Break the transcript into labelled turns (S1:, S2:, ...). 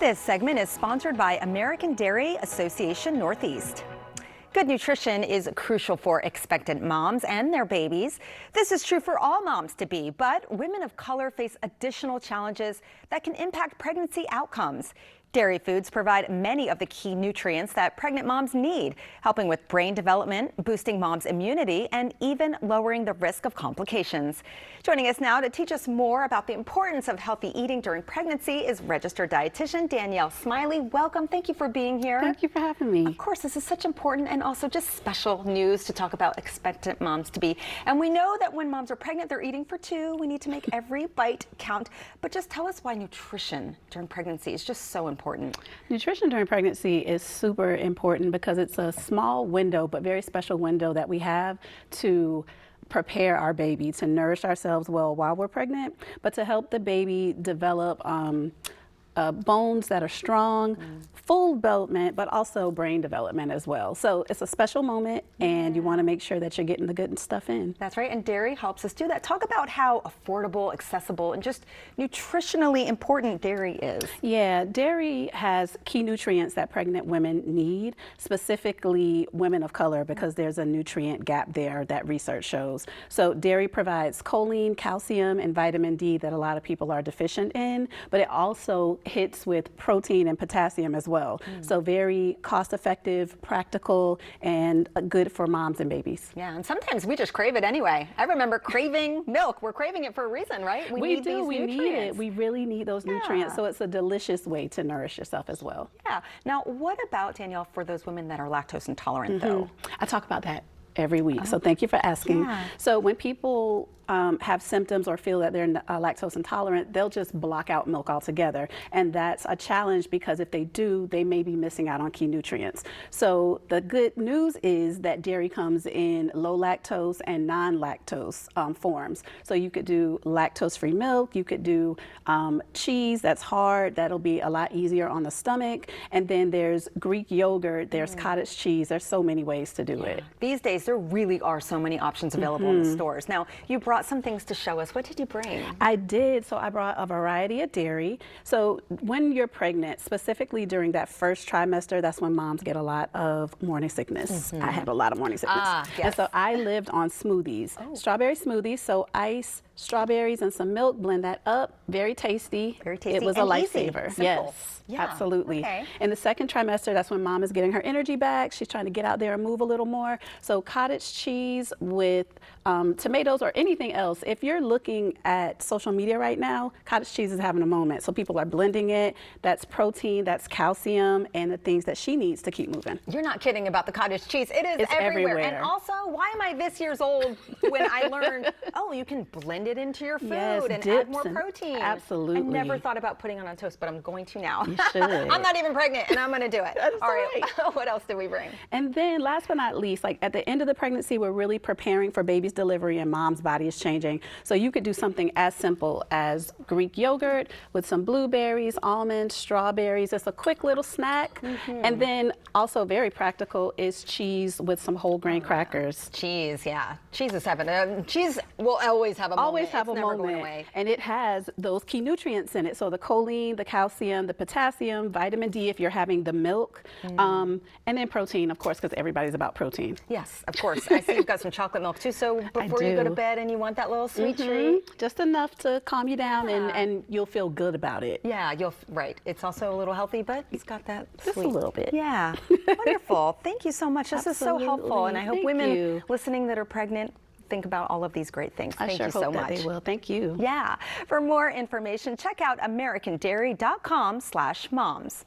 S1: This segment is sponsored by American Dairy Association Northeast. Good nutrition is crucial for expectant moms and their babies. This is true for all moms-to-be, but women of color face additional challenges that can impact pregnancy outcomes. Dairy foods provide many of the key nutrients that pregnant moms need, helping with brain development, boosting moms' immunity, and even lowering the risk of complications. Joining us now to teach us more about the importance of healthy eating during pregnancy is registered dietitian Danielle Smiley. Welcome. Thank you for being here.
S2: Thank you for having me.
S1: Of course, this is such important and also just special news to talk about expectant moms-to-be. And we know that when moms are pregnant, they're eating for two. We need to make every bite count. But just tell us why nutrition during pregnancy is just so important.
S2: Nutrition during pregnancy is super important because it's a small window, but very special window that we have to prepare our baby, to nourish ourselves well while we're pregnant, but to help the baby develop bones that are strong, full development, but also brain development as well. So it's a special moment, and you want to make sure that you're getting the good stuff in.
S1: That's right, and dairy helps us do that. Talk about how affordable, accessible, and just nutritionally important dairy is.
S2: Yeah, dairy has key nutrients that pregnant women need, specifically women of color, because there's a nutrient gap there that research shows. So dairy provides choline, calcium, and vitamin D that a lot of people are deficient in, but it also hits with protein and potassium as well. So very cost effective, practical, and good for moms and babies.
S1: Yeah, and sometimes we just crave it anyway. I remember craving milk. We're craving it for a reason, right?
S2: We
S1: need
S2: do,
S1: these
S2: we
S1: nutrients.
S2: need it. We really need those nutrients. So it's a delicious way to nourish yourself as well.
S1: Yeah. Now, what about, Danielle, for those women that are lactose intolerant though?
S2: I talk about that every week. So thank you for asking.
S1: Yeah.
S2: So when people have symptoms or feel that they're lactose intolerant, they'll just block out milk altogether. And that's a challenge because if they do, they may be missing out on key nutrients. So the good news is that dairy comes in low lactose and non-lactose forms. So you could do lactose-free milk, you could do cheese that's hard, that'll be a lot easier on the stomach. And then there's Greek yogurt, there's cottage cheese, there's so many ways to do it.
S1: These days, there really are so many options available in the stores. Now, you brought some things to show us. What did you bring?
S2: I did. So I brought a variety of dairy. So when you're pregnant, specifically during that first trimester, that's when moms get a lot of morning sickness. I had a lot of morning sickness.
S1: Yes.
S2: And so I lived on smoothies, strawberry smoothies. So ice, strawberries, and some milk, blend that up. Very tasty.
S1: Very tasty.
S2: It was
S1: and
S2: a
S1: easy.
S2: lifesaver.
S1: Simple.
S2: Yes,
S1: Yeah.
S2: absolutely.
S1: Okay.
S2: In the second trimester, that's when mom is getting her energy back. She's trying to get out there and move a little more. So cottage cheese with tomatoes or anything else. If you're looking at social media right now, cottage cheese is having a moment. So people are blending it. That's protein, that's calcium, and the things that she needs to keep moving.
S1: You're not kidding about the cottage cheese. It is
S2: It's everywhere.
S1: And also, why am I this years old when I learned, oh, you can blend it into your food and add
S2: dips
S1: more
S2: and-
S1: protein.
S2: absolutely.
S1: I never thought about putting it on toast, but I'm going to now.
S2: You should.
S1: I'm not even pregnant, and I'm going to do it.
S2: That's
S1: all right.
S2: right.
S1: What else did we bring?
S2: And then last but not least, like at the end of the pregnancy, we're really preparing for baby's delivery and mom's body is changing. So you could do something as simple as Greek yogurt with some blueberries, almonds, strawberries. It's a quick little snack. And then also very practical is cheese with some whole grain crackers.
S1: Cheese, yeah. Cheese is heaven. Cheese will always have a moment.
S2: Always have
S1: It's
S2: a
S1: never going
S2: moment.
S1: away.
S2: And it has those key nutrients in it. So the choline, the calcium, the potassium, vitamin D if you're having the milk, and then protein, of course, because everybody's about protein.
S1: Yes, of course. I see you've got some chocolate milk too. So before you go to
S2: do.
S1: bed and you want that little sweet treat.
S2: Just enough to calm you down, and you'll feel good about it.
S1: Yeah, right. It's also a little healthy, but it's got that
S2: Just
S1: sweet.
S2: a little bit.
S1: Yeah. Wonderful. Thank you so much. This is so helpful. And I hope
S2: Thank
S1: women
S2: you.
S1: listening that are pregnant think about all of these great things.
S2: I
S1: Thank
S2: sure
S1: you
S2: hope
S1: so
S2: that
S1: much.
S2: they will. Thank you.
S1: Yeah. For more information, check out americandairy.com/moms.